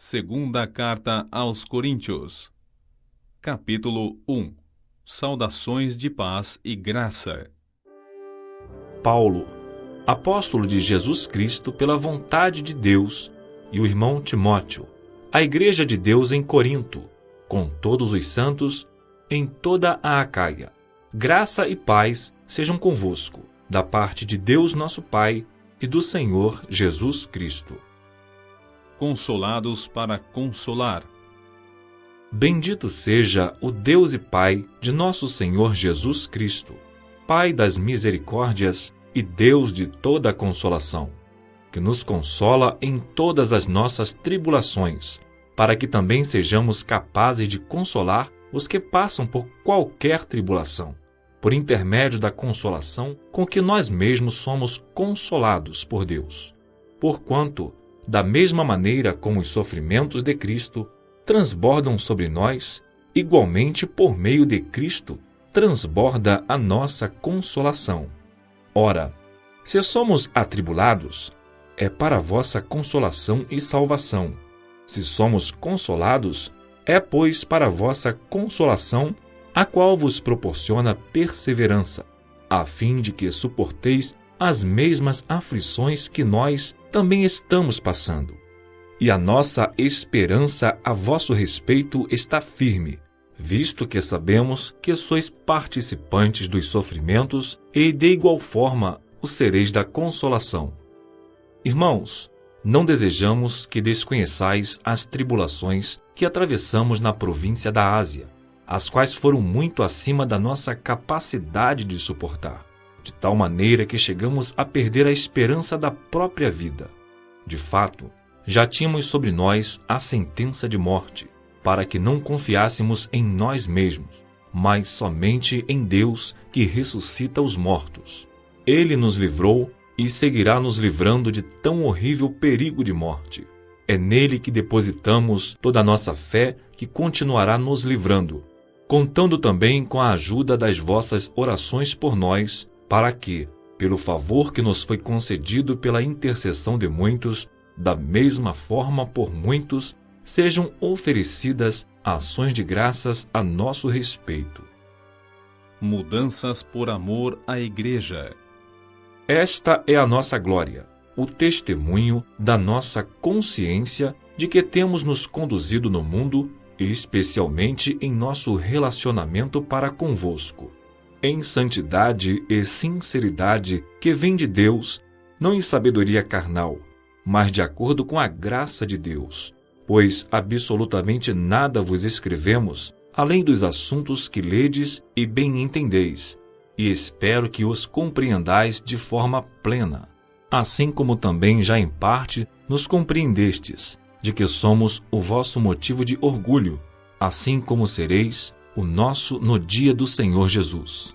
Segunda Carta aos Coríntios, capítulo 1. Saudações de paz e graça. Paulo, apóstolo de Jesus Cristo pela vontade de Deus, e o irmão Timóteo, a igreja de Deus em Corinto, com todos os santos em toda a Acaia. Graça e paz sejam convosco, da parte de Deus nosso Pai e do Senhor Jesus Cristo. Consolados para consolar. Bendito seja o Deus e Pai de nosso Senhor Jesus Cristo, Pai das misericórdias e Deus de toda a consolação, que nos consola em todas as nossas tribulações, para que também sejamos capazes de consolar os que passam por qualquer tribulação, por intermédio da consolação com que nós mesmos somos consolados por Deus. Porquanto, da mesma maneira como os sofrimentos de Cristo transbordam sobre nós, igualmente por meio de Cristo transborda a nossa consolação. Ora, se somos atribulados, é para vossa consolação e salvação. Se somos consolados, é, pois, para vossa consolação, a qual vos proporciona perseverança, a fim de que suporteis as mesmas aflições que nós também estamos passando. E a nossa esperança a vosso respeito está firme, visto que sabemos que sois participantes dos sofrimentos e de igual forma o sereis da consolação. Irmãos, não desejamos que desconheçais as tribulações que atravessamos na província da Ásia, as quais foram muito acima da nossa capacidade de suportar, de tal maneira que chegamos a perder a esperança da própria vida. De fato, já tínhamos sobre nós a sentença de morte, para que não confiássemos em nós mesmos, mas somente em Deus que ressuscita os mortos. Ele nos livrou e seguirá nos livrando de tão horrível perigo de morte. É nele que depositamos toda a nossa fé, que continuará nos livrando, contando também com a ajuda das vossas orações por nós, para que, pelo favor que nos foi concedido pela intercessão de muitos, da mesma forma por muitos, sejam oferecidas ações de graças a nosso respeito. Mudanças por amor à Igreja. Esta é a nossa glória, o testemunho da nossa consciência de que temos nos conduzido no mundo, especialmente em nosso relacionamento para convosco, em santidade e sinceridade que vem de Deus, não em sabedoria carnal, mas de acordo com a graça de Deus. Pois absolutamente nada vos escrevemos, além dos assuntos que ledes e bem entendeis, e espero que os compreendais de forma plena, assim como também já em parte nos compreendestes, de que somos o vosso motivo de orgulho, assim como sereis o nosso no dia do Senhor Jesus.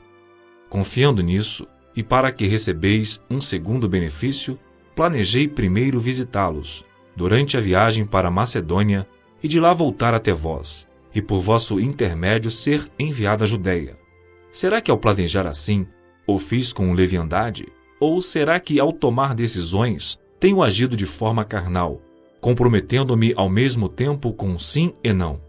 Confiando nisso, e para que recebeis um segundo benefício, planejei primeiro visitá-los, durante a viagem para Macedônia, e de lá voltar até vós, e por vosso intermédio ser enviado à Judéia. Será que ao planejar assim, o fiz com leviandade? Ou será que ao tomar decisões, tenho agido de forma carnal, comprometendo-me ao mesmo tempo com sim e não?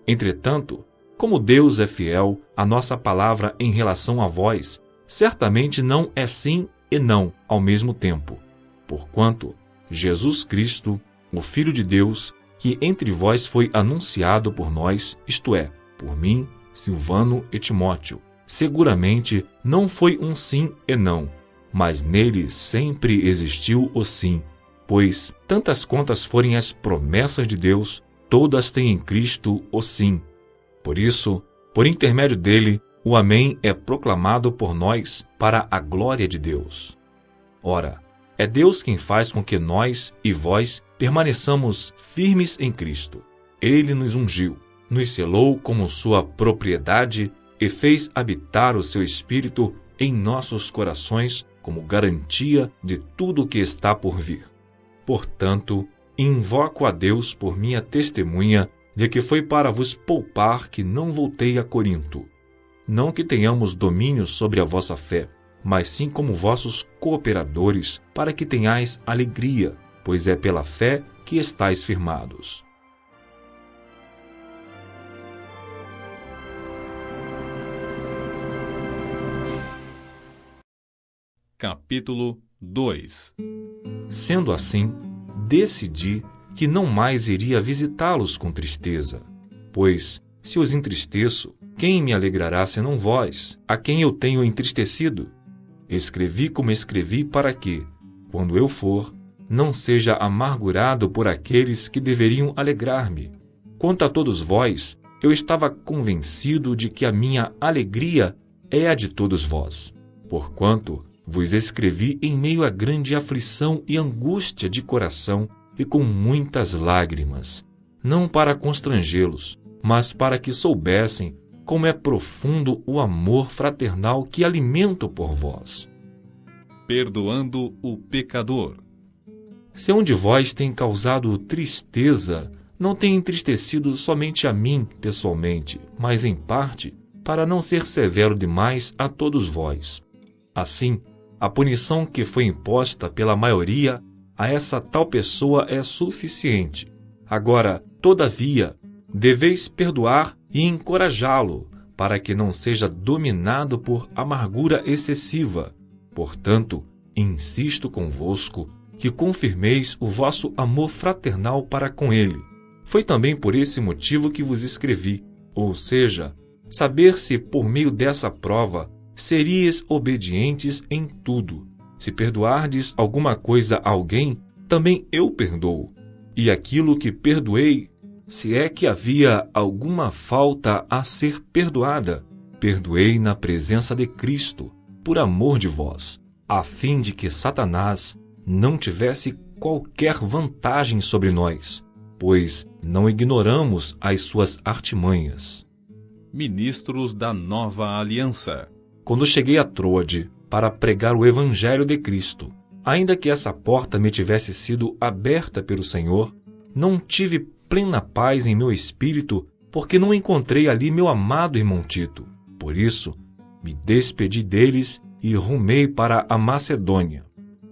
Entretanto, como Deus é fiel, a nossa palavra em relação a vós certamente não é sim e não ao mesmo tempo, porquanto Jesus Cristo, o Filho de Deus, que entre vós foi anunciado por nós, isto é, por mim, Silvano e Timóteo, seguramente não foi um sim e não, mas nele sempre existiu o sim, pois tantas quantas forem as promessas de Deus, todas têm em Cristo o sim. Por isso, por intermédio dele, o Amém é proclamado por nós para a glória de Deus. Ora, é Deus quem faz com que nós e vós permaneçamos firmes em Cristo. Ele nos ungiu, nos selou como sua propriedade e fez habitar o seu Espírito em nossos corações como garantia de tudo o que está por vir. Portanto, invoco a Deus por minha testemunha de que foi para vos poupar que não voltei a Corinto. Não que tenhamos domínio sobre a vossa fé, mas sim como vossos cooperadores, para que tenhais alegria, pois é pela fé que estáis firmados. Capítulo 2. Sendo assim, decidi que não mais iria visitá-los com tristeza, pois, se os entristeço, quem me alegrará senão vós, a quem eu tenho entristecido? Escrevi como escrevi para que, quando eu for, não seja amargurado por aqueles que deveriam alegrar-me. Quanto a todos vós, eu estava convencido de que a minha alegria é a de todos vós, porquanto vos escrevi em meio a grande aflição e angústia de coração e com muitas lágrimas, não para constrangê-los, mas para que soubessem como é profundo o amor fraternal que alimento por vós. Perdoando o pecador. Se um de vós tem causado tristeza, não tem entristecido somente a mim pessoalmente, mas em parte, para não ser severo demais a todos vós. Assim, a punição que foi imposta pela maioria a essa tal pessoa é suficiente. Agora, todavia, deveis perdoar e encorajá-lo, para que não seja dominado por amargura excessiva. Portanto, insisto convosco que confirmeis o vosso amor fraternal para com ele. Foi também por esse motivo que vos escrevi, ou seja, saber se por meio dessa prova seríeis obedientes em tudo. Se perdoardes alguma coisa a alguém, também eu perdoo. E aquilo que perdoei, se é que havia alguma falta a ser perdoada, perdoei na presença de Cristo, por amor de vós, a fim de que Satanás não tivesse qualquer vantagem sobre nós, pois não ignoramos as suas artimanhas. Ministros da Nova Aliança. Quando cheguei a Troade para pregar o Evangelho de Cristo, ainda que essa porta me tivesse sido aberta pelo Senhor, não tive plena paz em meu espírito, porque não encontrei ali meu amado irmão Tito. Por isso, me despedi deles e rumei para a Macedônia.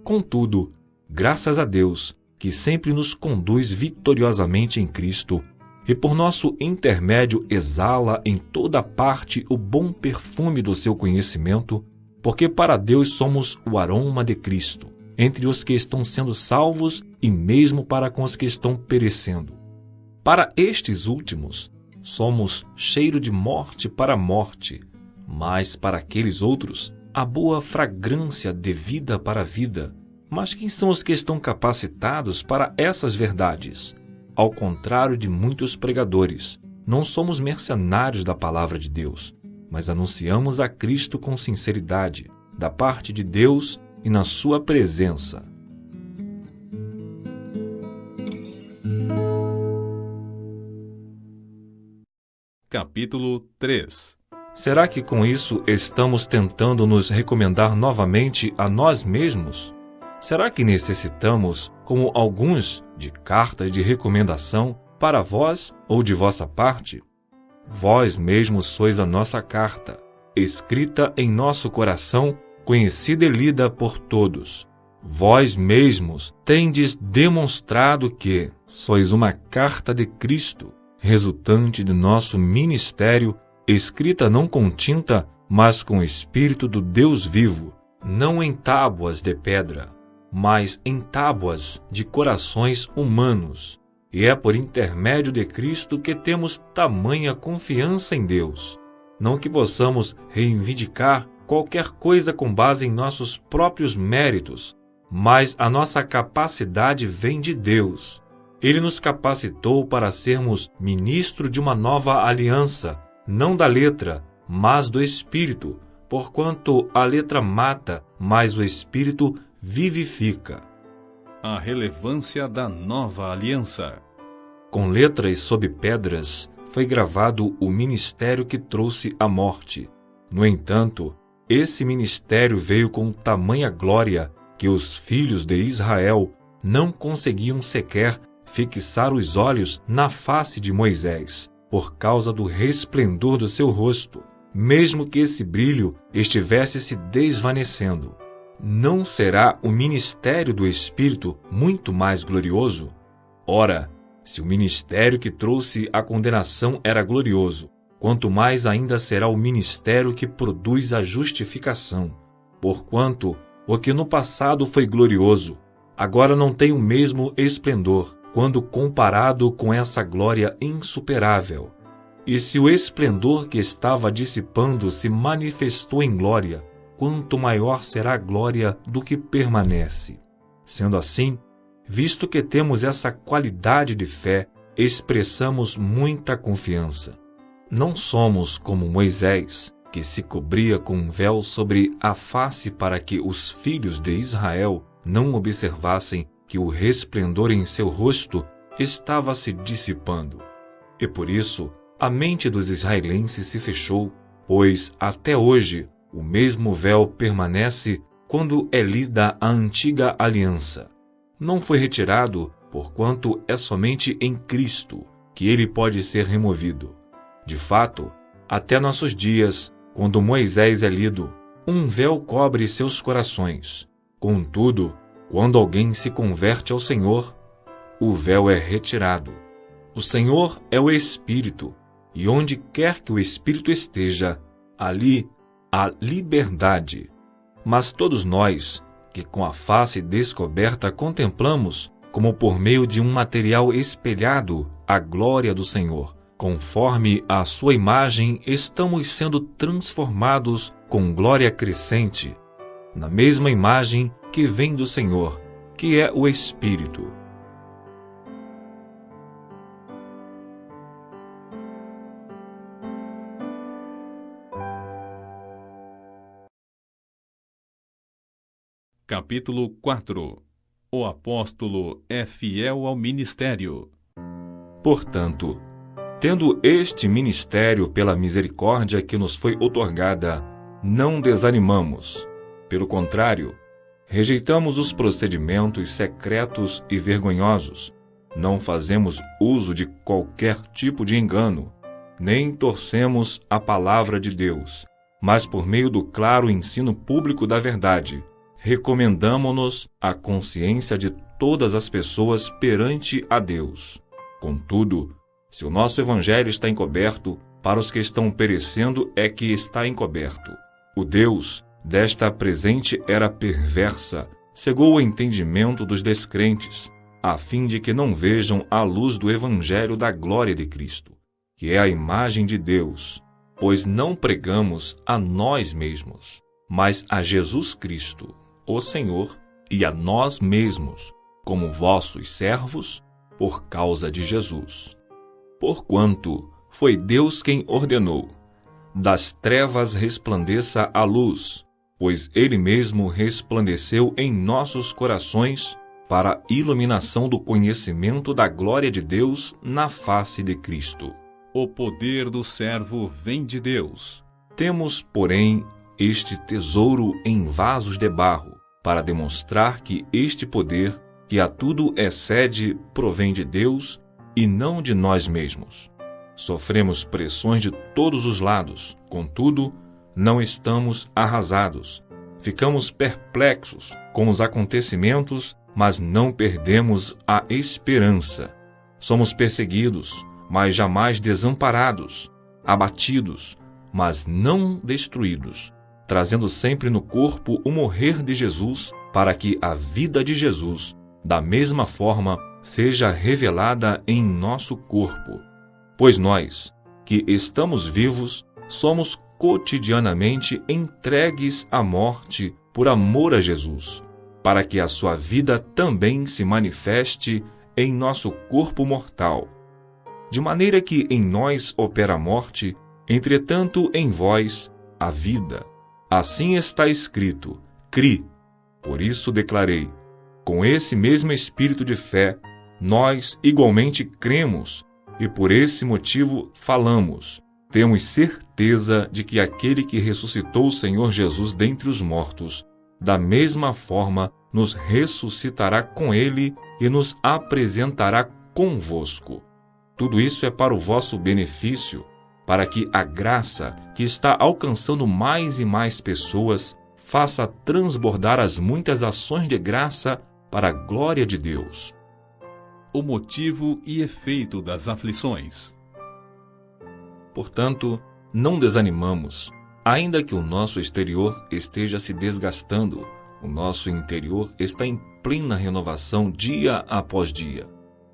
Contudo, graças a Deus, que sempre nos conduz vitoriosamente em Cristo, e por nosso intermédio exala em toda parte o bom perfume do seu conhecimento, porque para Deus somos o aroma de Cristo, entre os que estão sendo salvos e mesmo para com os que estão perecendo. Para estes últimos, somos cheiro de morte para a morte, mas para aqueles outros, a boa fragrância de vida para a vida. Mas quem são os que estão capacitados para essas verdades? Ao contrário de muitos pregadores, não somos mercenários da palavra de Deus, mas anunciamos a Cristo com sinceridade, da parte de Deus e na sua presença. Capítulo 3. Será que com isso estamos tentando nos recomendar novamente a nós mesmos? Será que necessitamos, como alguns, de cartas de recomendação para vós ou de vossa parte? Vós mesmos sois a nossa carta, escrita em nosso coração, conhecida e lida por todos. Vós mesmos tendes demonstrado que sois uma carta de Cristo, resultante de nosso ministério, escrita não com tinta, mas com o Espírito do Deus vivo, não em tábuas de pedra, mas em tábuas de corações humanos. E é por intermédio de Cristo que temos tamanha confiança em Deus. Não que possamos reivindicar qualquer coisa com base em nossos próprios méritos, mas a nossa capacidade vem de Deus. Ele nos capacitou para sermos ministro de uma nova aliança, não da letra, mas do Espírito, porquanto a letra mata, mas o Espírito vivifica. A relevância da Nova Aliança. Com letras sob pedras foi gravado o ministério que trouxe a morte. No entanto, esse ministério veio com tamanha glória que os filhos de Israel não conseguiam sequer fixar os olhos na face de Moisés, por causa do resplendor do seu rosto, mesmo que esse brilho estivesse se desvanecendo. Não será o ministério do Espírito muito mais glorioso? Ora, se o ministério que trouxe a condenação era glorioso, quanto mais ainda será o ministério que produz a justificação. Porquanto O que no passado foi glorioso, agora não tem o mesmo esplendor, quando comparado com essa glória insuperável. E se o esplendor que estava dissipando se manifestou em glória, quanto maior será a glória do que permanece. Sendo assim, visto que temos essa qualidade de fé, expressamos muita confiança. Não somos como Moisés, que se cobria com um véu sobre a face para que os filhos de Israel não observassem que o resplendor em seu rosto estava se dissipando. E por isso, a mente dos israelenses se fechou, pois até hoje o mesmo véu permanece quando é lida a antiga aliança. Não foi retirado, porquanto é somente em Cristo que ele pode ser removido. De fato, até nossos dias, quando Moisés é lido, um véu cobre seus corações. Contudo, quando alguém se converte ao Senhor, o véu é retirado. O Senhor é o Espírito, e onde quer que o Espírito esteja, ali há liberdade. Mas todos nós, que com a face descoberta contemplamos, como por meio de um material espelhado, a glória do Senhor, conforme a sua imagem, estamos sendo transformados com glória crescente, na mesma imagem que vem do Senhor, que é o Espírito. Capítulo 4. O apóstolo é fiel ao ministério. Portanto, tendo este ministério pela misericórdia que nos foi outorgada, não desanimamos. Pelo contrário, rejeitamos os procedimentos secretos e vergonhosos. Não fazemos uso de qualquer tipo de engano, nem torcemos a palavra de Deus, mas por meio do claro ensino público da verdade, recomendamo-nos à consciência de todas as pessoas perante a Deus. Contudo, se o nosso evangelho está encoberto, para os que estão perecendo é que está encoberto. O Deus desta presente era perversa, cegou o entendimento dos descrentes, a fim de que não vejam a luz do evangelho da glória de Cristo, que é a imagem de Deus, pois não pregamos a nós mesmos, mas a Jesus Cristo, o Senhor, e a nós mesmos, como vossos servos, por causa de Jesus. Porquanto foi Deus quem ordenou: das trevas resplandeça a luz, pois Ele mesmo resplandeceu em nossos corações para a iluminação do conhecimento da glória de Deus na face de Cristo. O poder do servo vem de Deus. Temos, porém, este tesouro em vasos de barro, para demonstrar que este poder, que a tudo excede, provém de Deus e não de nós mesmos. Sofremos pressões de todos os lados, contudo, não estamos arrasados. Ficamos perplexos com os acontecimentos, mas não perdemos a esperança. Somos perseguidos, mas jamais desamparados, abatidos, mas não destruídos, trazendo sempre no corpo o morrer de Jesus, para que a vida de Jesus, da mesma forma, seja revelada em nosso corpo. Pois nós, que estamos vivos, somos cotidianamente entregues à morte por amor a Jesus, para que a sua vida também se manifeste em nosso corpo mortal. De maneira que em nós opera a morte, entretanto em vós a vida. Assim está escrito: cri. Por isso declarei: com esse mesmo espírito de fé, nós igualmente cremos, e por esse motivo falamos. Temos certeza de que aquele que ressuscitou o Senhor Jesus dentre os mortos, da mesma forma nos ressuscitará com ele e nos apresentará convosco. Tudo isso é para o vosso benefício, para que a graça que está alcançando mais e mais pessoas faça transbordar as muitas ações de graça para a glória de Deus. O motivo e efeito das aflições. Portanto, não desanimamos, ainda que o nosso exterior esteja se desgastando, O nosso interior está em plena renovação dia após dia,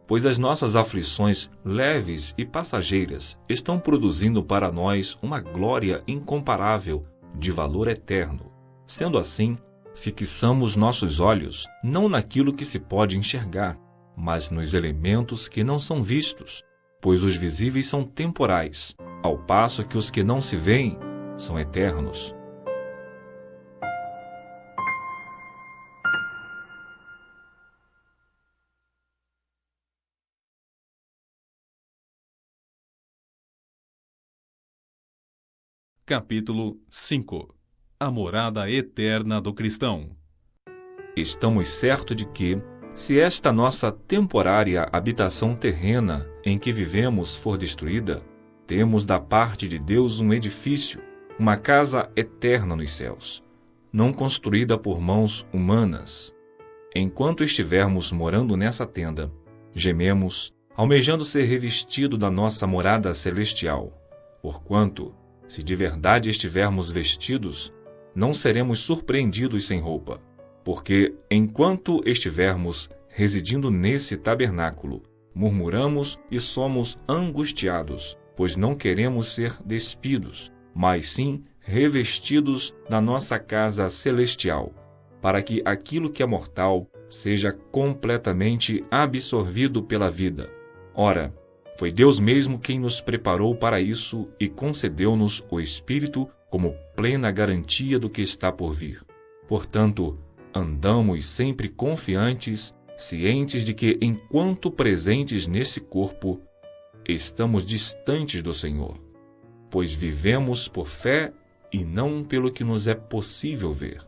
pois as nossas aflições leves e passageiras estão produzindo para nós uma glória incomparável de valor eterno. Sendo assim, fixamos nossos olhos não naquilo que se pode enxergar, mas nos elementos que não são vistos, pois os visíveis são temporais, ao passo que os que não se veem são eternos. Capítulo 5. A morada eterna do cristão. Estamos certos de que, se esta nossa temporária habitação terrena em que vivemos for destruída, temos da parte de Deus um edifício, uma casa eterna nos céus, não construída por mãos humanas. Enquanto estivermos morando nessa tenda, gememos, almejando ser revestido da nossa morada celestial, porquanto, se de verdade estivermos vestidos, não seremos surpreendidos sem roupa, porque, enquanto estivermos residindo nesse tabernáculo, murmuramos e somos angustiados, pois não queremos ser despidos, mas sim revestidos da nossa casa celestial, para que aquilo que é mortal seja completamente absorvido pela vida. Ora, foi Deus mesmo quem nos preparou para isso e concedeu-nos o Espírito como plena garantia do que está por vir. Portanto, andamos sempre confiantes, cientes de que, enquanto presentes nesse corpo, estamos distantes do Senhor, pois vivemos por fé e não pelo que nos é possível ver.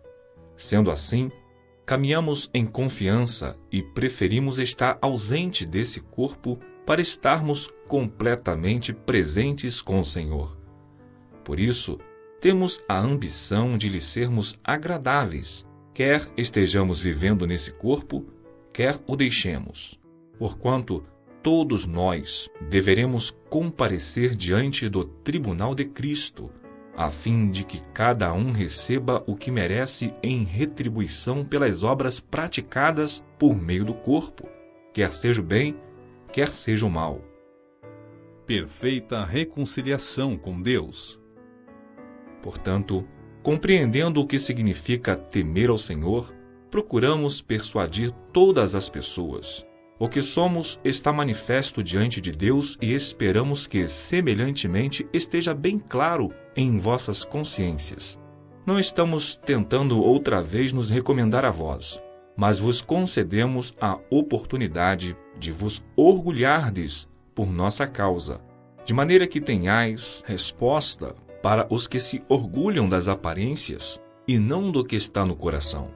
Sendo assim, caminhamos em confiança e preferimos estar ausente desse corpo para estarmos completamente presentes com o Senhor. Por isso, temos a ambição de lhe sermos agradáveis, quer estejamos vivendo nesse corpo, quer o deixemos. Porquanto, todos nós deveremos comparecer diante do tribunal de Cristo, a fim de que cada um receba o que merece em retribuição pelas obras praticadas por meio do corpo, quer seja o bem, quer seja o mal. Perfeita reconciliação com Deus. Portanto, compreendendo o que significa temer ao Senhor, procuramos persuadir todas as pessoas. O que somos está manifesto diante de Deus e esperamos que, semelhantemente, esteja bem claro em vossas consciências. Não estamos tentando outra vez nos recomendar a vós, mas vos concedemos a oportunidade de vos orgulhardes por nossa causa, de maneira que tenhais resposta para os que se orgulham das aparências e não do que está no coração.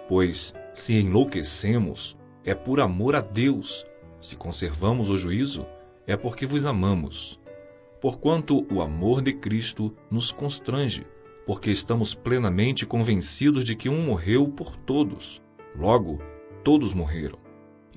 Pois, se enlouquecemos, é por amor a Deus; se conservamos o juízo, é porque vos amamos. Porquanto o amor de Cristo nos constrange, porque estamos plenamente convencidos de que um morreu por todos. Logo, todos morreram.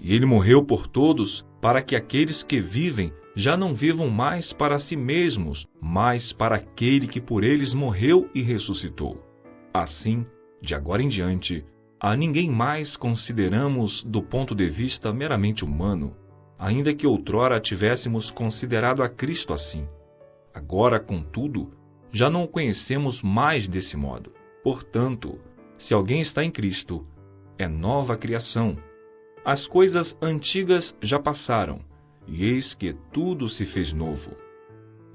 E ele morreu por todos, para que aqueles que vivem já não vivam mais para si mesmos, mas para aquele que por eles morreu e ressuscitou. Assim, de agora em diante, a ninguém mais consideramos do ponto de vista meramente humano, ainda que outrora tivéssemos considerado a Cristo assim. Agora, contudo, já não o conhecemos mais desse modo. Portanto, se alguém está em Cristo, é nova criação. As coisas antigas já passaram, e eis que tudo se fez novo.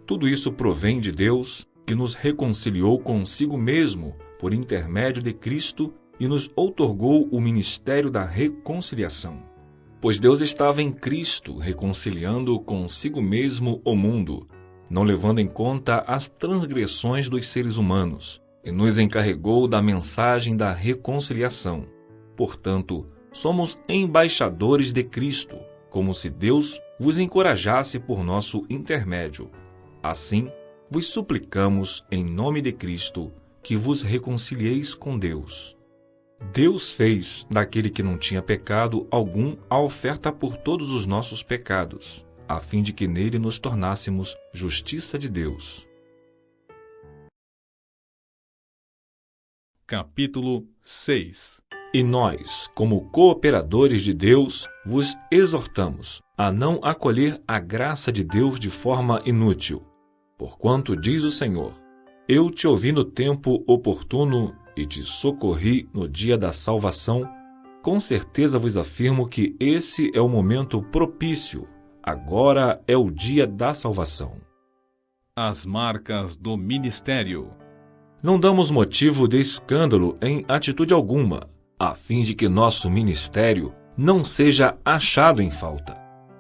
Tudo isso provém de Deus, que nos reconciliou consigo mesmo por intermédio de Cristo e nos outorgou o ministério da reconciliação. Pois Deus estava em Cristo reconciliando consigo mesmo o mundo, não levando em conta as transgressões dos seres humanos, e nos encarregou da mensagem da reconciliação. Portanto, somos embaixadores de Cristo, como se Deus vos encorajasse por nosso intermédio. Assim, vos suplicamos, em nome de Cristo, que vos reconcilieis com Deus. Deus fez daquele que não tinha pecado algum a oferta por todos os nossos pecados, a fim de que nele nos tornássemos justiça de Deus. Capítulo 6. E nós, como cooperadores de Deus, vos exortamos a não acolher a graça de Deus de forma inútil. Porquanto diz o Senhor: Eu te ouvi no tempo oportuno e te socorri no dia da salvação. Com certeza vos afirmo que esse é o momento propício. Agora é o dia da salvação. As marcas do ministério. Não damos motivo de escândalo em atitude alguma, a fim de que nosso ministério não seja achado em falta.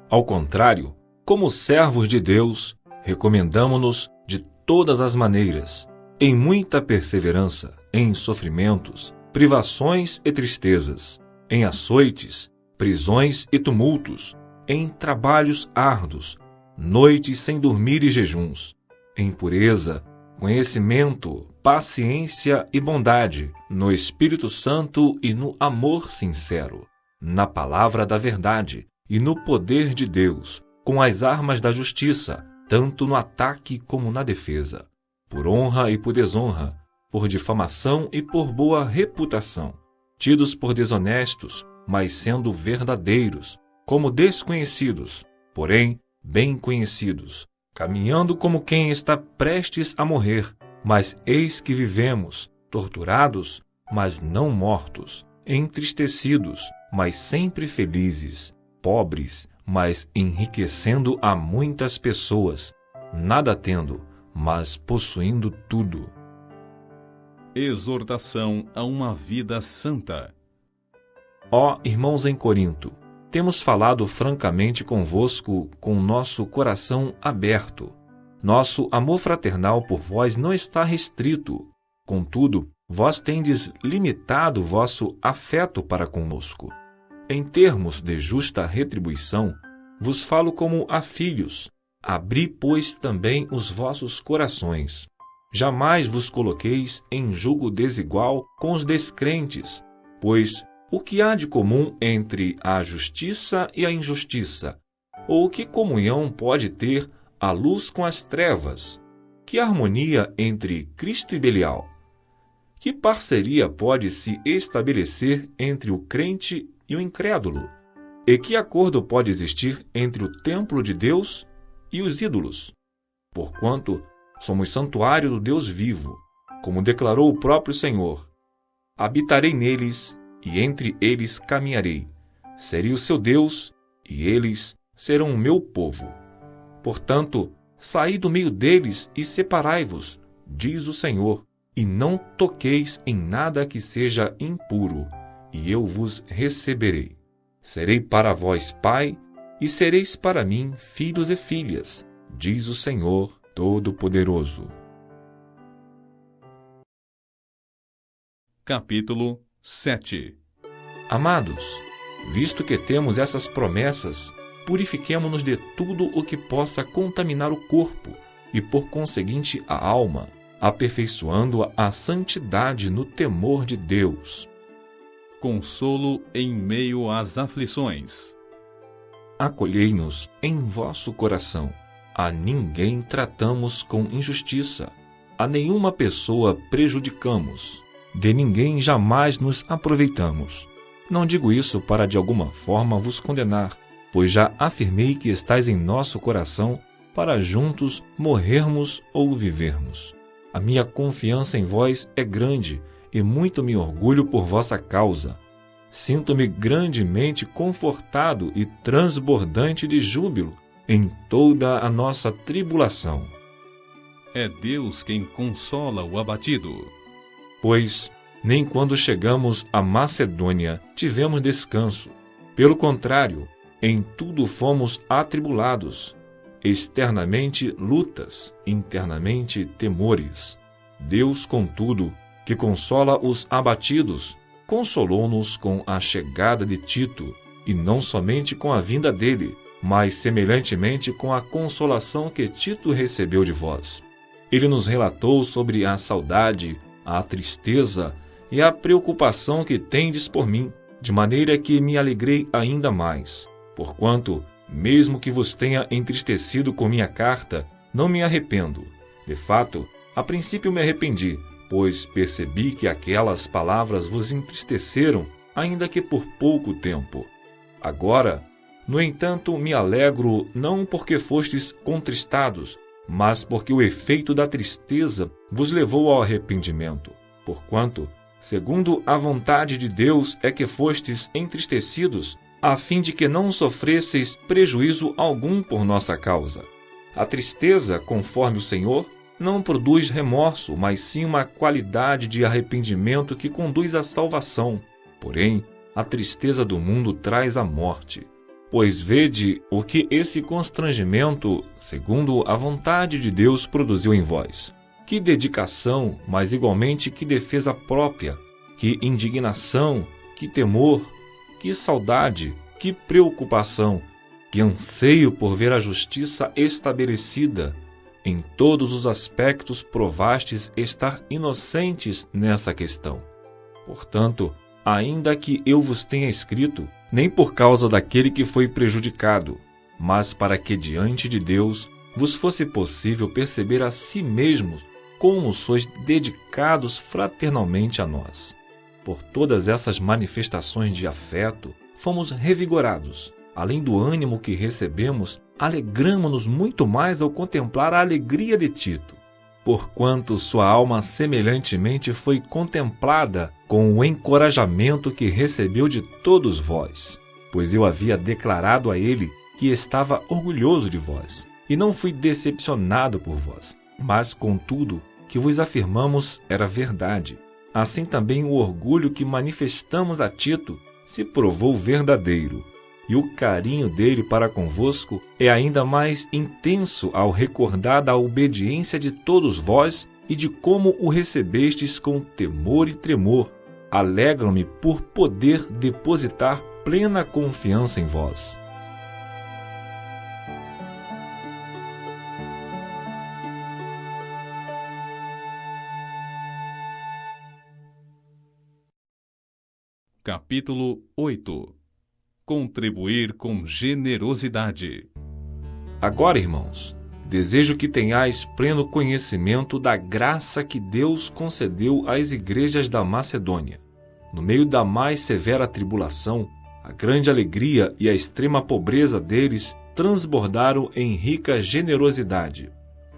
Ao contrário, como servos de Deus, recomendamo-nos de todas as maneiras, em muita perseverança, em sofrimentos, privações e tristezas, em açoites, prisões e tumultos, em trabalhos árduos, noites sem dormir e jejuns, em pureza, conhecimento, paciência e bondade, no Espírito Santo e no amor sincero, na palavra da verdade e no poder de Deus, com as armas da justiça, tanto no ataque como na defesa, por honra e por desonra, por difamação e por boa reputação, tidos por desonestos, mas sendo verdadeiros, como desconhecidos, porém bem conhecidos, caminhando como quem está prestes a morrer, mas eis que vivemos, torturados, mas não mortos, entristecidos, mas sempre felizes, pobres, mas enriquecendo a muitas pessoas, nada tendo, mas possuindo tudo. Exortação a uma vida santa. Ó irmãos em Corinto, temos falado francamente convosco com nosso coração aberto. Nosso amor fraternal por vós não está restrito. Contudo, vós tendes limitado vosso afeto para conosco. Em termos de justa retribuição, vos falo como a filhos. Abri, pois, também os vossos corações. Jamais vos coloqueis em jugo desigual com os descrentes, pois o que há de comum entre a justiça e a injustiça? Ou que comunhão pode ter a luz com as trevas? Que harmonia entre Cristo e Belial? Que parceria pode se estabelecer entre o crente e o incrédulo? E que acordo pode existir entre o templo de Deus e os ídolos? Porquanto somos santuário do Deus vivo, como declarou o próprio Senhor: habitarei neles e entre eles caminharei. Serei o seu Deus e eles serão o meu povo. Portanto, saí do meio deles e separai-vos, diz o Senhor, e não toqueis em nada que seja impuro, e eu vos receberei. Serei para vós pai, e sereis para mim filhos e filhas, diz o Senhor Todo-Poderoso. Capítulo 7. Amados, visto que temos essas promessas, purifiquemo-nos de tudo o que possa contaminar o corpo e, por conseguinte, a alma, aperfeiçoando-a à santidade no temor de Deus. Consolo em meio às aflições. Acolhei-nos em vosso coração. A ninguém tratamos com injustiça, a nenhuma pessoa prejudicamos, de ninguém jamais nos aproveitamos. Não digo isso para de alguma forma vos condenar, pois já afirmei que estais em nosso coração para juntos morrermos ou vivermos. A minha confiança em vós é grande e muito me orgulho por vossa causa. Sinto-me grandemente confortado e transbordante de júbilo em toda a nossa tribulação. É Deus quem consola o abatido. Pois nem quando chegamos à Macedônia tivemos descanso. Pelo contrário, em tudo fomos atribulados, externamente lutas, internamente temores. Deus, contudo, que consola os abatidos, consolou-nos com a chegada de Tito, e não somente com a vinda dele, mas semelhantemente com a consolação que Tito recebeu de vós. Ele nos relatou sobre a saudade, a tristeza e a preocupação que tendes por mim, de maneira que me alegrei ainda mais. Porquanto, mesmo que vos tenha entristecido com minha carta, não me arrependo. De fato, a princípio me arrependi, pois percebi que aquelas palavras vos entristeceram, ainda que por pouco tempo. Agora, no entanto, me alegro não porque fostes contristados, mas porque o efeito da tristeza vos levou ao arrependimento. Porquanto, segundo a vontade de Deus é que fostes entristecidos, a fim de que não sofresseis prejuízo algum por nossa causa. A tristeza, conforme o Senhor, não produz remorso, mas sim uma qualidade de arrependimento que conduz à salvação. Porém, a tristeza do mundo traz a morte. Pois vede o que esse constrangimento, segundo a vontade de Deus, produziu em vós. Que dedicação, mas igualmente que defesa própria, que indignação, que temor, que saudade, que preocupação, que anseio por ver a justiça estabelecida. Em todos os aspectos provastes estar inocentes nessa questão. Portanto, ainda que eu vos tenha escrito, nem por causa daquele que foi prejudicado, mas para que diante de Deus vos fosse possível perceber a si mesmos como sois dedicados fraternalmente a nós. Por todas essas manifestações de afeto, fomos revigorados. Além do ânimo que recebemos, alegramo-nos muito mais ao contemplar a alegria de Tito, porquanto sua alma semelhantemente foi contemplada com o encorajamento que recebeu de todos vós. Pois eu havia declarado a ele que estava orgulhoso de vós, e não fui decepcionado por vós, mas, contudo, que vos afirmamos era verdade. Assim também o orgulho que manifestamos a Tito se provou verdadeiro. E o carinho dele para convosco é ainda mais intenso ao recordar da obediência de todos vós e de como o recebestes com temor e tremor. Alegram-me por poder depositar plena confiança em vós. Capítulo 8. Contribuir com generosidade. Agora, irmãos, desejo que tenhais pleno conhecimento da graça que Deus concedeu às igrejas da Macedônia. No meio da mais severa tribulação, a grande alegria e a extrema pobreza deles transbordaram em rica generosidade.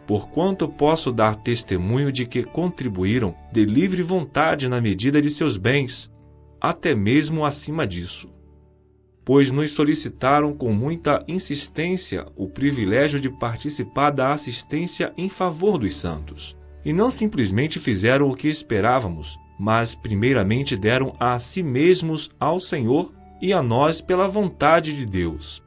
Porquanto posso dar testemunho de que contribuíram de livre vontade na medida de seus bens, até mesmo acima disso. Pois nos solicitaram com muita insistência o privilégio de participar da assistência em favor dos santos. E não simplesmente fizeram o que esperávamos, mas primeiramente deram a si mesmos ao Senhor e a nós pela vontade de Deus.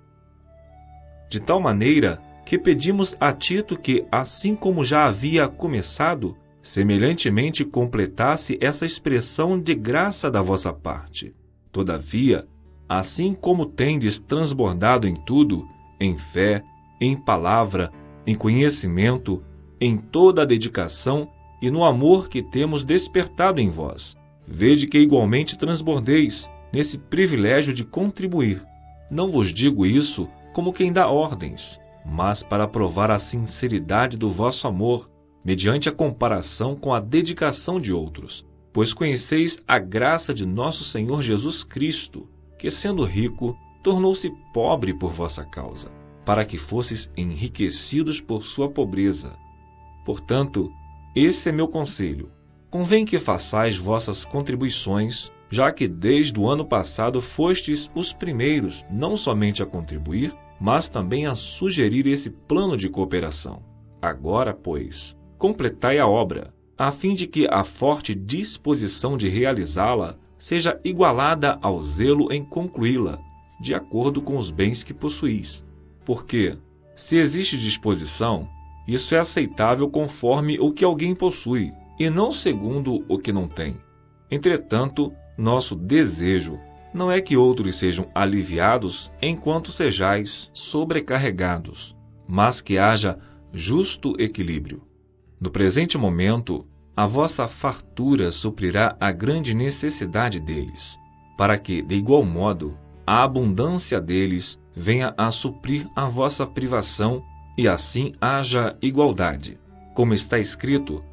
De tal maneira que pedimos a Tito que, assim como já havia começado, semelhantemente completasse essa expressão de graça da vossa parte. Todavia, assim como tendes transbordado em tudo, em fé, em palavra, em conhecimento, em toda a dedicação e no amor que temos despertado em vós, vede que igualmente transbordeis nesse privilégio de contribuir. Não vos digo isso como quem dá ordens, mas para provar a sinceridade do vosso amor, mediante a comparação com a dedicação de outros, pois conheceis a graça de nosso Senhor Jesus Cristo, que, sendo rico, tornou-se pobre por vossa causa, para que fosseis enriquecidos por sua pobreza. Portanto, esse é meu conselho. Convém que façais vossas contribuições, já que desde o ano passado fostes os primeiros não somente a contribuir, mas também a sugerir esse plano de cooperação. Agora, pois, completai a obra, a fim de que a forte disposição de realizá-la seja igualada ao zelo em concluí-la, de acordo com os bens que possuís. Porque, se existe disposição, isso é aceitável conforme o que alguém possui, e não segundo o que não tem. Entretanto, nosso desejo não é que outros sejam aliviados enquanto sejais sobrecarregados, mas que haja justo equilíbrio. No presente momento, a vossa fartura suprirá a grande necessidade deles, para que, de igual modo, a abundância deles venha a suprir a vossa privação e assim haja igualdade. Como está escrito,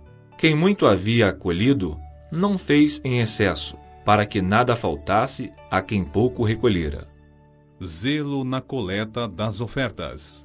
Quem muito havia acolhido, não fez em excesso, para que nada faltasse a quem pouco recolhera. Zelo na coleta das ofertas.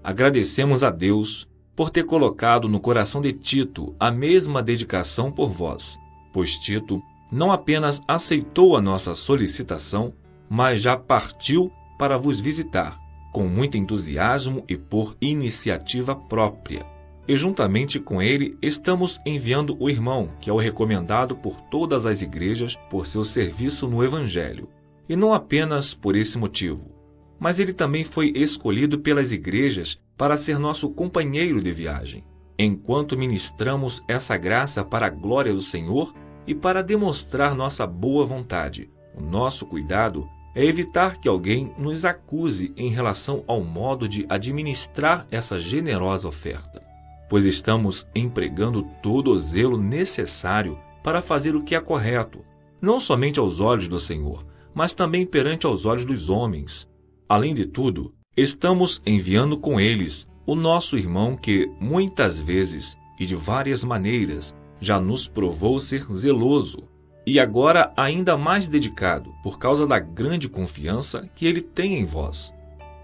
Agradecemos a Deus por ter colocado no coração de Tito a mesma dedicação por vós, pois Tito não apenas aceitou a nossa solicitação, mas já partiu para vos visitar, com muito entusiasmo e por iniciativa própria. E juntamente com ele estamos enviando o irmão, que é o recomendado por todas as igrejas por seu serviço no Evangelho. E não apenas por esse motivo, mas ele também foi escolhido pelas igrejas para ser nosso companheiro de viagem, enquanto ministramos essa graça para a glória do Senhor e para demonstrar nossa boa vontade. O nosso cuidado é evitar que alguém nos acuse em relação ao modo de administrar essa generosa oferta, pois estamos empregando todo o zelo necessário para fazer o que é correto, não somente aos olhos do Senhor, mas também perante aos olhos dos homens. Além de tudo, estamos enviando com eles o nosso irmão que, muitas vezes e de várias maneiras, já nos provou ser zeloso, e agora ainda mais dedicado, por causa da grande confiança que ele tem em vós.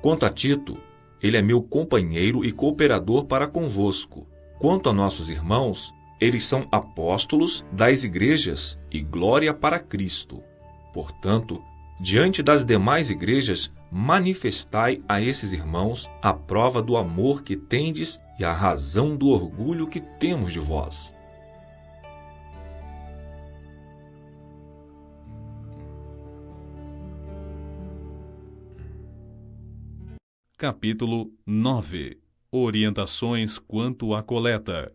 Quanto a Tito, ele é meu companheiro e cooperador para convosco. Quanto a nossos irmãos, eles são apóstolos das igrejas e glória para Cristo. Portanto, diante das demais igrejas, manifestai a esses irmãos a prova do amor que tendes e a razão do orgulho que temos de vós. Capítulo 9. Orientações quanto à coleta.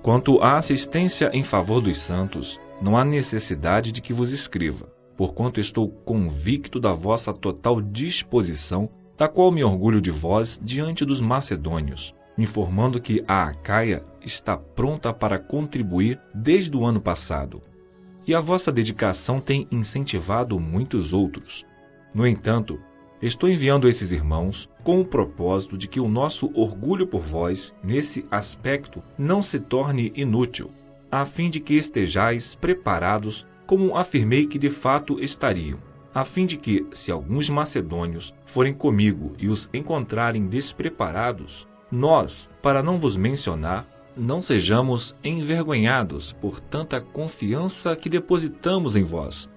Quanto à assistência em favor dos santos, não há necessidade de que vos escreva, porquanto estou convicto da vossa total disposição, da qual me orgulho de vós diante dos macedônios, informando que a Acaia está pronta para contribuir desde o ano passado. E a vossa dedicação tem incentivado muitos outros. No entanto, estou enviando esses irmãos com o propósito de que o nosso orgulho por vós, nesse aspecto, não se torne inútil, a fim de que estejais preparados como afirmei que de fato estariam, a fim de que, se alguns macedônios forem comigo e os encontrarem despreparados, nós, para não vos mencionar, não sejamos envergonhados por tanta confiança que depositamos em vós.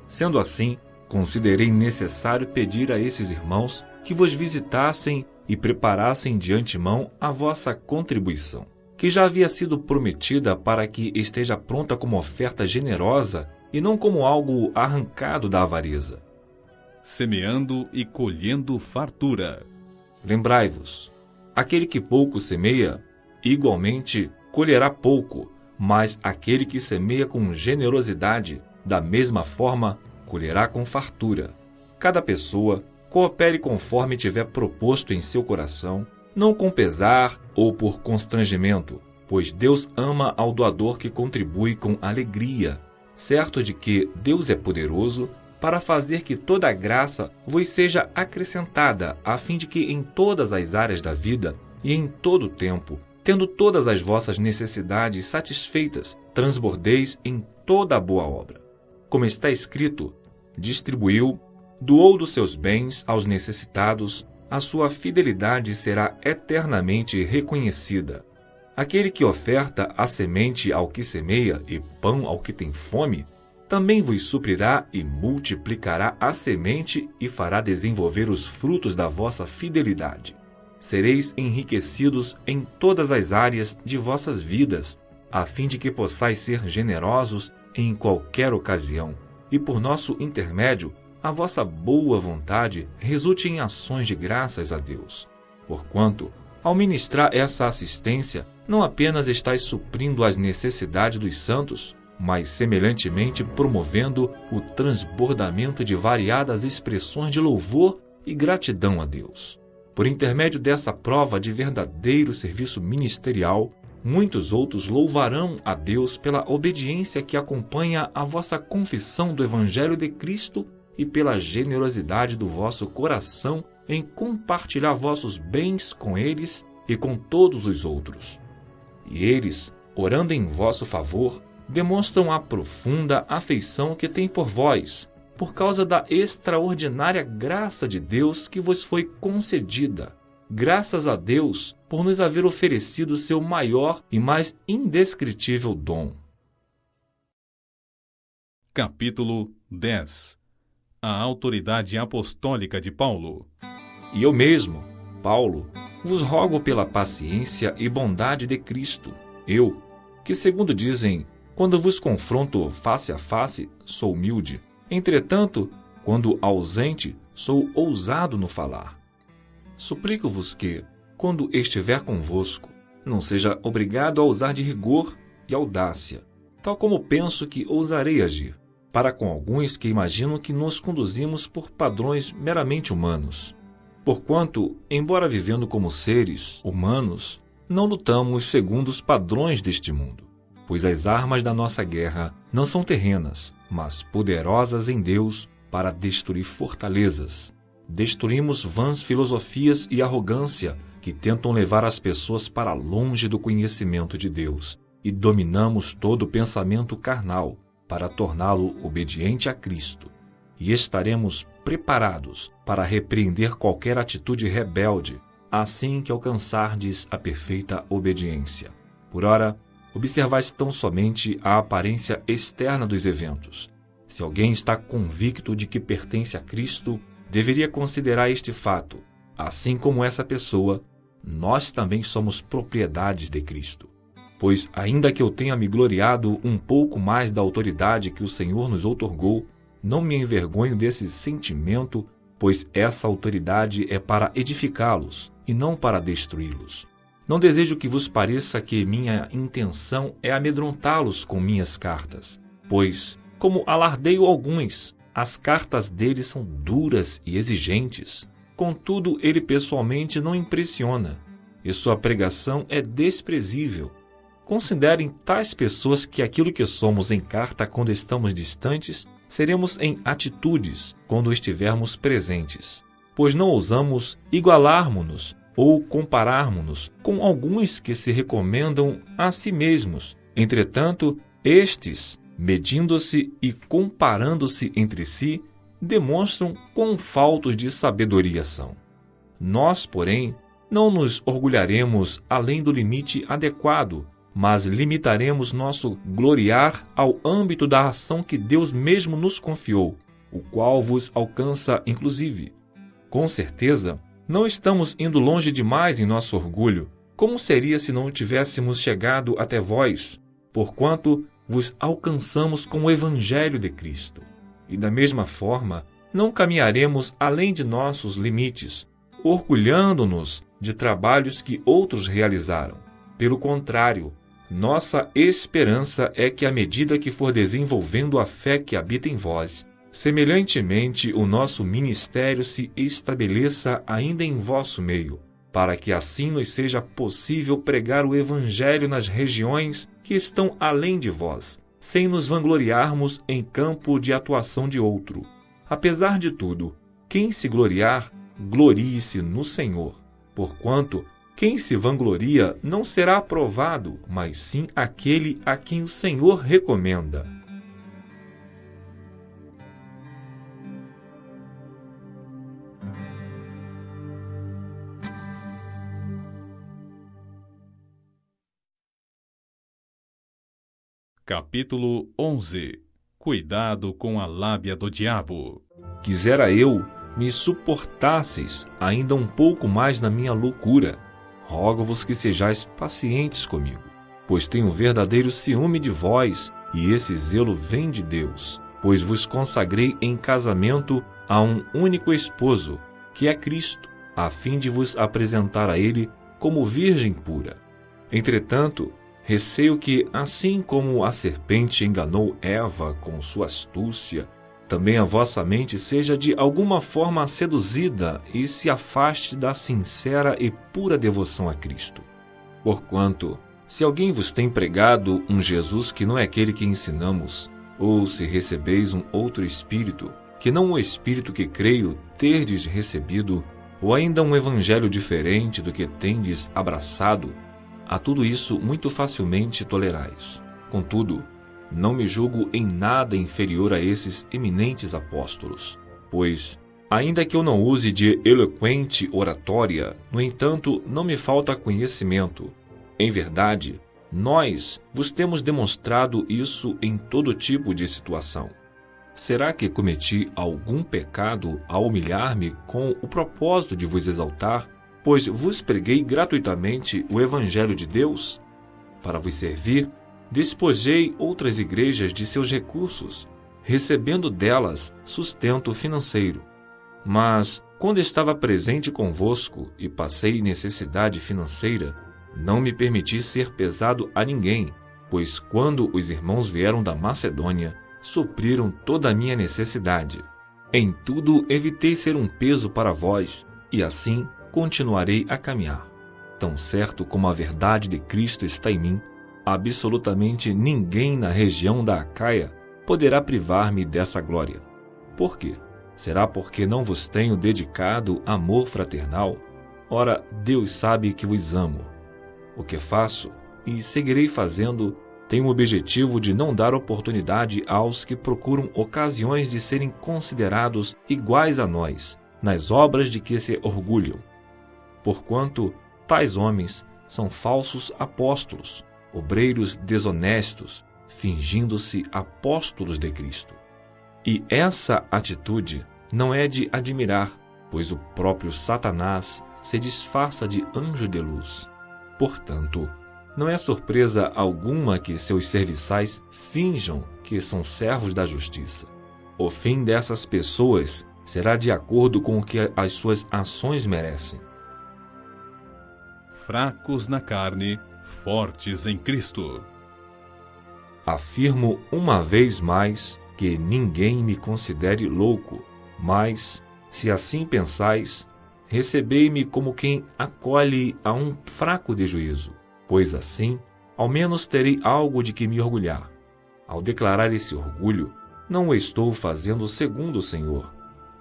Sendo assim, considerei necessário pedir a esses irmãos que vos visitassem e preparassem de antemão a vossa contribuição, que já havia sido prometida para que esteja pronta como oferta generosa e não como algo arrancado da avareza. Semeando e colhendo fartura. Lembrai-vos, aquele que pouco semeia, igualmente colherá pouco, mas aquele que semeia com generosidade, da mesma forma, colherá com fartura. Cada pessoa coopere conforme tiver proposto em seu coração, não com pesar ou por constrangimento, pois Deus ama ao doador que contribui com alegria, certo de que Deus é poderoso para fazer que toda a graça vos seja acrescentada, a fim de que em todas as áreas da vida e em todo o tempo, tendo todas as vossas necessidades satisfeitas, transbordeis em toda a boa obra. Como está escrito, distribuiu, doou dos seus bens aos necessitados, a sua fidelidade será eternamente reconhecida. Aquele que oferta a semente ao que semeia e pão ao que tem fome, também vos suprirá e multiplicará a semente e fará desenvolver os frutos da vossa fidelidade. Sereis enriquecidos em todas as áreas de vossas vidas, a fim de que possais ser generosos em qualquer ocasião, e por nosso intermédio, a vossa boa vontade resulte em ações de graças a Deus. Porquanto, ao ministrar essa assistência, não apenas estáis suprindo as necessidades dos santos, mas semelhantemente promovendo o transbordamento de variadas expressões de louvor e gratidão a Deus. Por intermédio dessa prova de verdadeiro serviço ministerial, muitos outros louvarão a Deus pela obediência que acompanha a vossa confissão do Evangelho de Cristo e pela generosidade do vosso coração em compartilhar vossos bens com eles e com todos os outros. E eles orando em vosso favor, demonstram a profunda afeição que têm por vós, por causa da extraordinária graça de Deus que vos foi concedida. Graças a Deus por nos haver oferecido seu maior e mais indescritível dom. Capítulo 10. A autoridade apostólica de Paulo. E eu mesmo, Paulo, vos rogo pela paciência e bondade de Cristo. Eu, que segundo dizem, quando vos confronto face a face, sou humilde. Entretanto, quando ausente, sou ousado no falar. Suplico-vos que, quando estiver convosco, não seja obrigado a usar de rigor e audácia, tal como penso que ousarei agir, para com alguns que imaginam que nos conduzimos por padrões meramente humanos. Porquanto, embora vivendo como seres humanos, não lutamos segundo os padrões deste mundo, pois as armas da nossa guerra não são terrenas, mas poderosas em Deus para destruir fortalezas. Destruímos vãs filosofias e arrogância que tentam levar as pessoas para longe do conhecimento de Deus, e dominamos todo pensamento carnal para torná-lo obediente a Cristo. E estaremos preparados para repreender qualquer atitude rebelde, assim que alcançardes a perfeita obediência. Por ora, observais tão somente a aparência externa dos eventos. Se alguém está convicto de que pertence a Cristo, deveria considerar este fato. Assim como essa pessoa, nós também somos propriedades de Cristo. Pois, ainda que eu tenha me gloriado um pouco mais da autoridade que o Senhor nos outorgou, não me envergonho desse sentimento, pois essa autoridade é para edificá-los e não para destruí-los. Não desejo que vos pareça que minha intenção é amedrontá-los com minhas cartas, pois, como alardeio alguns, as cartas dele são duras e exigentes. Contudo, ele pessoalmente não impressiona, e sua pregação é desprezível. Considerem tais pessoas que aquilo que somos em carta quando estamos distantes, seremos em atitudes quando estivermos presentes. Pois não ousamos igualarmos-nos ou compararmos-nos com alguns que se recomendam a si mesmos. Entretanto, estes, medindo-se e comparando-se entre si, demonstram quão faltos de sabedoria são. Nós, porém, não nos orgulharemos além do limite adequado, mas limitaremos nosso gloriar ao âmbito da ação que Deus mesmo nos confiou, o qual vos alcança inclusive. Com certeza, não estamos indo longe demais em nosso orgulho. Como seria se não tivéssemos chegado até vós, porquanto vos alcançamos com o Evangelho de Cristo? E da mesma forma, não caminharemos além de nossos limites, orgulhando-nos de trabalhos que outros realizaram. Pelo contrário, nossa esperança é que, à medida que for desenvolvendo a fé que habita em vós, semelhantemente o nosso ministério se estabeleça ainda em vosso meio, para que assim nos seja possível pregar o Evangelho nas regiões que estão além de vós, sem nos vangloriarmos em campo de atuação de outro. Apesar de tudo, quem se gloriar, glorie-se no Senhor, porquanto quem se vangloria não será aprovado, mas sim aquele a quem o Senhor recomenda. Capítulo 11. Cuidado com a lábia do diabo. Quisera eu me suportasseis ainda um pouco mais na minha loucura. Rogo-vos que sejais pacientes comigo, pois tenho verdadeiro ciúme de vós, e esse zelo vem de Deus, pois vos consagrei em casamento a um único esposo, que é Cristo, a fim de vos apresentar a ele como virgem pura. Entretanto, receio que, assim como a serpente enganou Eva com sua astúcia, também a vossa mente seja de alguma forma seduzida e se afaste da sincera e pura devoção a Cristo. Porquanto, se alguém vos tem pregado um Jesus que não é aquele que ensinamos, ou se recebeis um outro Espírito, que não o Espírito que creio terdes recebido, ou ainda um evangelho diferente do que tendes abraçado, a tudo isso muito facilmente tolerais. Contudo, não me julgo em nada inferior a esses eminentes apóstolos, pois, ainda que eu não use de eloquente oratória, no entanto, não me falta conhecimento. Em verdade, nós vos temos demonstrado isso em todo tipo de situação. Será que cometi algum pecado ao humilhar-me com o propósito de vos exaltar, pois vos preguei gratuitamente o Evangelho de Deus? Para vos servir, despojei outras igrejas de seus recursos, recebendo delas sustento financeiro. Mas, quando estava presente convosco e passei necessidade financeira, não me permiti ser pesado a ninguém, pois quando os irmãos vieram da Macedônia, supriram toda a minha necessidade. Em tudo evitei ser um peso para vós, e assim continuarei a caminhar. Tão certo como a verdade de Cristo está em mim, absolutamente ninguém na região da Acaia poderá privar-me dessa glória. Por quê? Será porque não vos tenho dedicado amor fraternal? Ora, Deus sabe que vos amo. O que faço, e seguirei fazendo, tem o objetivo de não dar oportunidade aos que procuram ocasiões de serem considerados iguais a nós, nas obras de que se orgulham. Porquanto tais homens são falsos apóstolos, obreiros desonestos, fingindo-se apóstolos de Cristo. E essa atitude não é de admirar, pois o próprio Satanás se disfarça de anjo de luz. Portanto, não é surpresa alguma que seus serviçais finjam que são servos da justiça. O fim dessas pessoas será de acordo com o que as suas ações merecem. Fracos na carne, fortes em Cristo. Afirmo uma vez mais que ninguém me considere louco, mas, se assim pensais, recebei-me como quem acolhe a um fraco de juízo, pois assim, ao menos terei algo de que me orgulhar. Ao declarar esse orgulho, não o estou fazendo segundo o Senhor,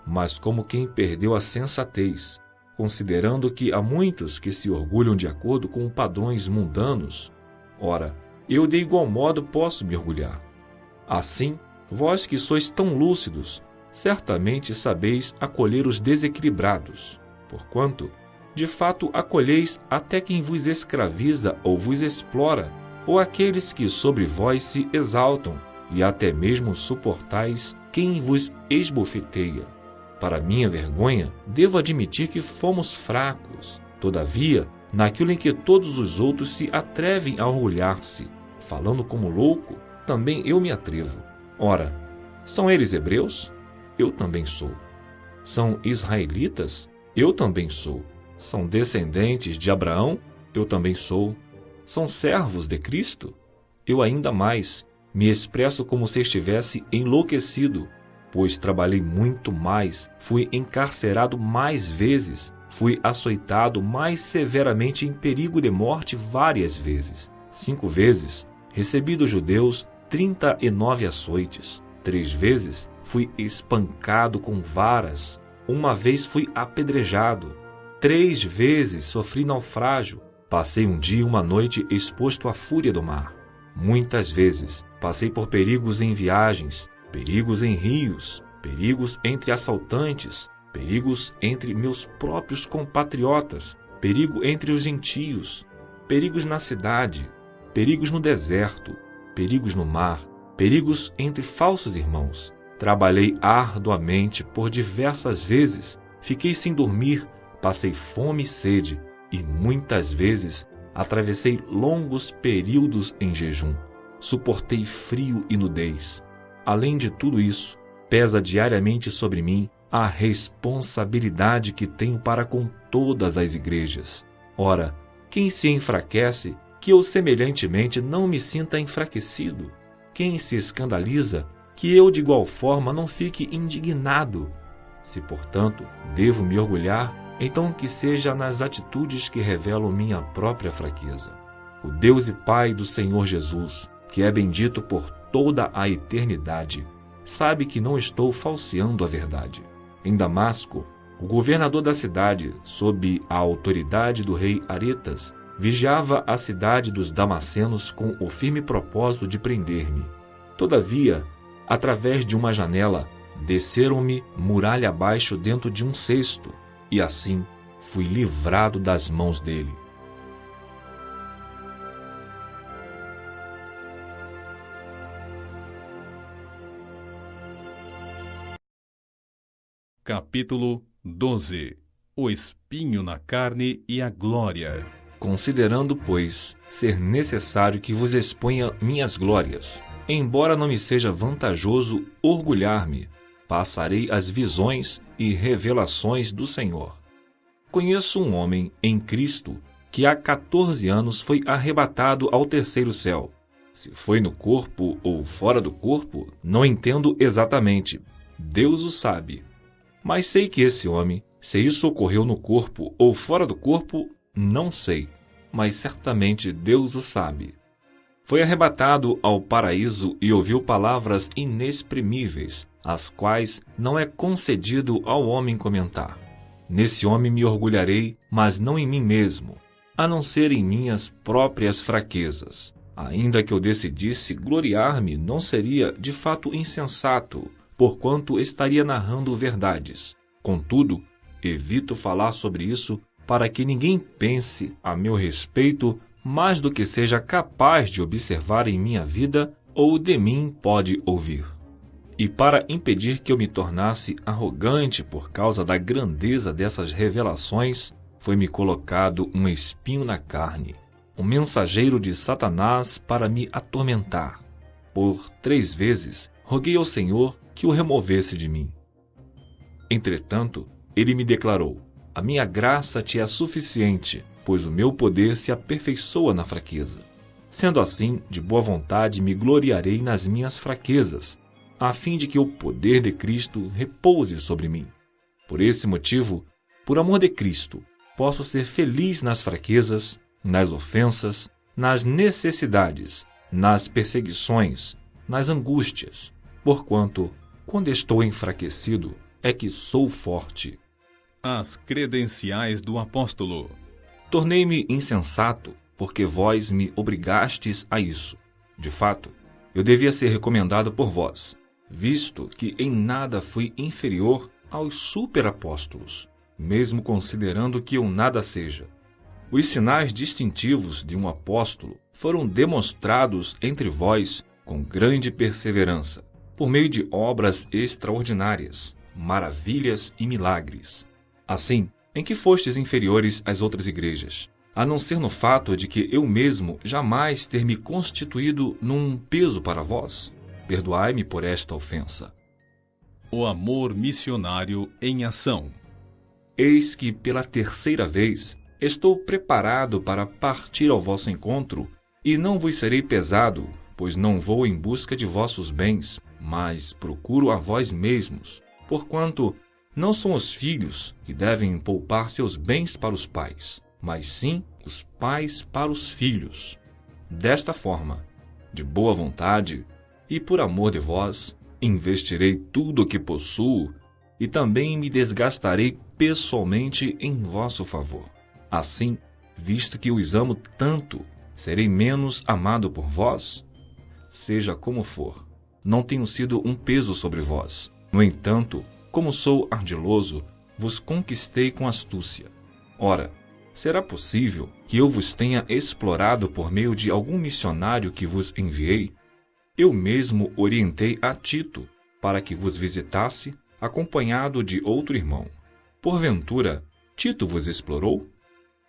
mas como quem perdeu a sensatez, considerando que há muitos que se orgulham de acordo com padrões mundanos. Ora, eu de igual modo posso me orgulhar. Assim, vós que sois tão lúcidos, certamente sabeis acolher os desequilibrados, porquanto, de fato, acolheis até quem vos escraviza ou vos explora, ou aqueles que sobre vós se exaltam, e até mesmo suportais quem vos esbofeteia. Para minha vergonha, devo admitir que fomos fracos. Todavia, naquilo em que todos os outros se atrevem a orgulhar-se, falando como louco, também eu me atrevo. Ora, são eles hebreus? Eu também sou. São israelitas? Eu também sou. São descendentes de Abraão? Eu também sou. São servos de Cristo? Eu ainda mais. Me expresso como se estivesse enlouquecido, pois trabalhei muito mais, fui encarcerado mais vezes, fui açoitado mais severamente em perigo de morte várias vezes. 5 vezes recebi dos judeus 39 açoites. 3 vezes fui espancado com varas. 1 vez fui apedrejado. 3 vezes sofri naufrágio. Passei um dia e uma noite exposto à fúria do mar. Muitas vezes passei por perigos em viagens, perigos em rios, perigos entre assaltantes, perigos entre meus próprios compatriotas, perigo entre os gentios, perigos na cidade, perigos no deserto, perigos no mar, perigos entre falsos irmãos. Trabalhei arduamente por diversas vezes, fiquei sem dormir, passei fome e sede, e muitas vezes atravessei longos períodos em jejum. Suportei frio e nudez. Além de tudo isso, pesa diariamente sobre mim a responsabilidade que tenho para com todas as igrejas. Ora, quem se enfraquece, que eu semelhantemente não me sinta enfraquecido. Quem se escandaliza, que eu de igual forma não fique indignado. Se, portanto, devo me orgulhar, então que seja nas atitudes que revelam minha própria fraqueza. O Deus e Pai do Senhor Jesus, que é bendito por toda a eternidade, sabe que não estou falseando a verdade. Em Damasco, o governador da cidade, sob a autoridade do rei Aretas, Vigiava a cidade dos Damascenos com o firme propósito de prender-me. Todavia, através de uma janela, desceram-me muralha abaixo dentro de um cesto, e assim fui livrado das mãos dele. Capítulo 12. O espinho na carne e a glória. Considerando, pois, ser necessário que vos exponha minhas glórias, embora não me seja vantajoso orgulhar-me, passarei as visões e revelações do Senhor. Conheço um homem em Cristo que há 14 anos foi arrebatado ao terceiro céu. Se foi no corpo ou fora do corpo, não entendo exatamente. Deus o sabe. Mas sei que esse homem, se isso ocorreu no corpo ou fora do corpo, não sei, mas certamente Deus o sabe. Foi arrebatado ao paraíso e ouviu palavras inexprimíveis, as quais não é concedido ao homem comentar. Nesse homem me orgulharei, mas não em mim mesmo, a não ser em minhas próprias fraquezas. Ainda que eu decidisse gloriar-me, não seria de fato insensato, porquanto estaria narrando verdades. Contudo, evito falar sobre isso para que ninguém pense a meu respeito mais do que seja capaz de observar em minha vida ou de mim pode ouvir. E para impedir que eu me tornasse arrogante por causa da grandeza dessas revelações, foi-me colocado um espinho na carne, um mensageiro de Satanás para me atormentar. Por 3 vezes roguei ao Senhor que o removesse de mim. Entretanto, ele me declarou: a minha graça te é suficiente, pois o meu poder se aperfeiçoa na fraqueza. Sendo assim, de boa vontade me gloriarei nas minhas fraquezas, a fim de que o poder de Cristo repouse sobre mim. Por esse motivo, por amor de Cristo, posso ser feliz nas fraquezas, nas ofensas, nas necessidades, nas perseguições, nas angústias, porquanto, quando estou enfraquecido, é que sou forte. As credenciais do apóstolo. Tornei-me insensato, porque vós me obrigastes a isso. De fato, eu devia ser recomendado por vós, visto que em nada fui inferior aos superapóstolos, mesmo considerando que eu nada seja. Os sinais distintivos de um apóstolo foram demonstrados entre vós com grande perseverança, por meio de obras extraordinárias, maravilhas e milagres. Assim, em que fostes inferiores às outras igrejas, a não ser no fato de que eu mesmo jamais ter me constituído num peso para vós? Perdoai-me por esta ofensa. O amor missionário em ação. Eis que, pela 3ª vez, estou preparado para partir ao vosso encontro, e não vos serei pesado, pois não vou em busca de vossos bens, mas procuro a vós mesmos, porquanto não são os filhos que devem poupar seus bens para os pais, mas sim os pais para os filhos. Desta forma, de boa vontade e por amor de vós, investirei tudo o que possuo e também me desgastarei pessoalmente em vosso favor. Assim, visto que os amo tanto, serei menos amado por vós? Seja como for, não tenho sido um peso sobre vós. No entanto, como sou ardiloso, vos conquistei com astúcia. Ora, será possível que eu vos tenha explorado por meio de algum missionário que vos enviei? Eu mesmo orientei a Tito para que vos visitasse, acompanhado de outro irmão. Porventura, Tito vos explorou?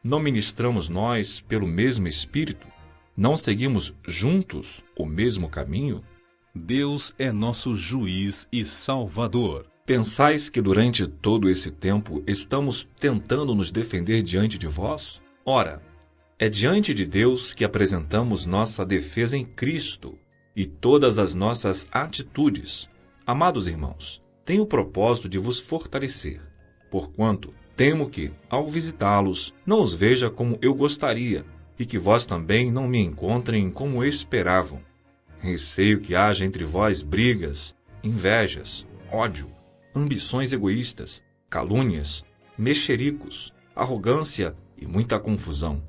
Não ministramos nós pelo mesmo Espírito? Não seguimos juntos o mesmo caminho? Deus é nosso juiz e salvador. Pensais que durante todo esse tempo estamos tentando nos defender diante de vós? Ora, é diante de Deus que apresentamos nossa defesa em Cristo e todas as nossas atitudes. Amados irmãos, tenho o propósito de vos fortalecer, porquanto temo que, ao visitá-los, não os veja como eu gostaria e que vós também não me encontrem como esperavam. Receio que haja entre vós brigas, invejas, ódio, ambições egoístas, calúnias, mexericos, arrogância e muita confusão.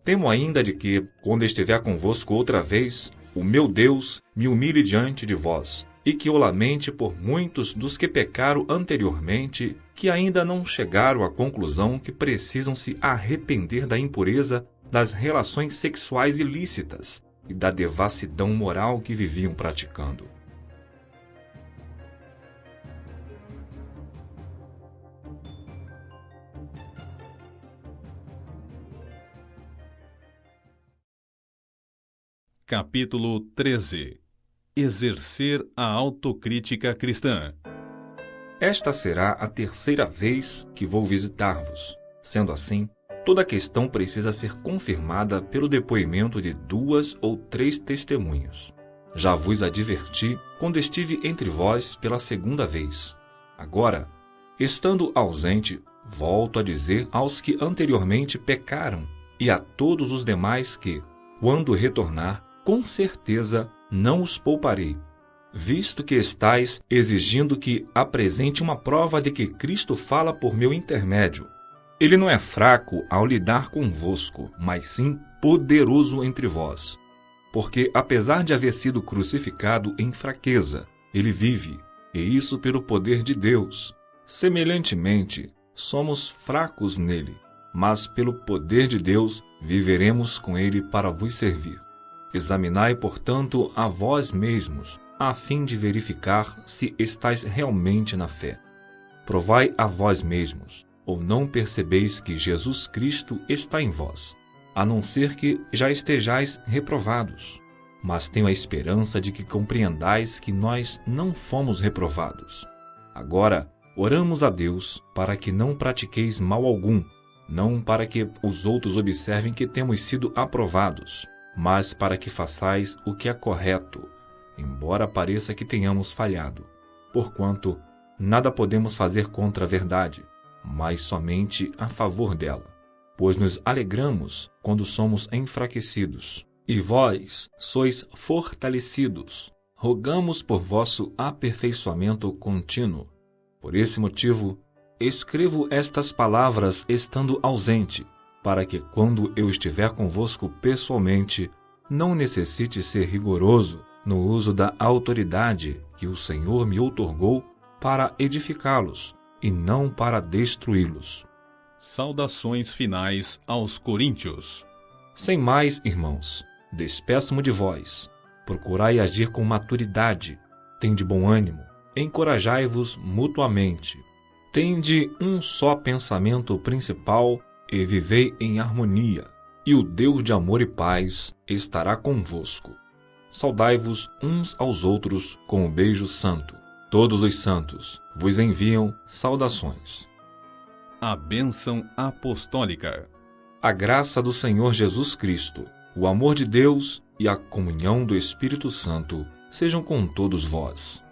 Temo ainda de que, quando estiver convosco outra vez, o meu Deus me humilhe diante de vós, e que eu lamente por muitos dos que pecaram anteriormente, que ainda não chegaram à conclusão que precisam se arrepender da impureza das relações sexuais ilícitas e da devassidão moral que viviam praticando. Capítulo 13. Exercer a autocrítica cristã. Esta será a terceira vez que vou visitar-vos. Sendo assim, toda a questão precisa ser confirmada pelo depoimento de 2 ou 3 testemunhas. Já vos adverti quando estive entre vós pela segunda vez. Agora, estando ausente, volto a dizer aos que anteriormente pecaram e a todos os demais que, quando retornar, com certeza não os pouparei, visto que estáis exigindo que apresente uma prova de que Cristo fala por meu intermédio. Ele não é fraco ao lidar convosco, mas sim poderoso entre vós. Porque, apesar de haver sido crucificado em fraqueza, ele vive, e isso pelo poder de Deus. Semelhantemente, somos fracos nele, mas pelo poder de Deus viveremos com ele para vos servir. Examinai, portanto, a vós mesmos, a fim de verificar se estáis realmente na fé. Provai a vós mesmos, ou não percebeis que Jesus Cristo está em vós, a não ser que já estejais reprovados. Mas tenho a esperança de que compreendais que nós não fomos reprovados. Agora, oramos a Deus para que não pratiqueis mal algum, não para que os outros observem que temos sido aprovados, mas para que façais o que é correto, embora pareça que tenhamos falhado. Porquanto, nada podemos fazer contra a verdade, mas somente a favor dela. Pois nos alegramos quando somos enfraquecidos, e vós sois fortalecidos. Rogamos por vosso aperfeiçoamento contínuo. Por esse motivo, escrevo estas palavras estando ausente, para que, quando eu estiver convosco pessoalmente, não necessite ser rigoroso no uso da autoridade que o Senhor me outorgou para edificá-los e não para destruí-los. Saudações finais aos Coríntios. Sem mais, irmãos, despeço-me de vós. Procurai agir com maturidade, tende bom ânimo, encorajai-vos mutuamente. Tende um só pensamento principal e vivei em harmonia, e o Deus de amor e paz estará convosco. Saudai-vos uns aos outros com o beijo santo. Todos os santos vos enviam saudações. A bênção apostólica. A graça do Senhor Jesus Cristo, o amor de Deus e a comunhão do Espírito Santo sejam com todos vós.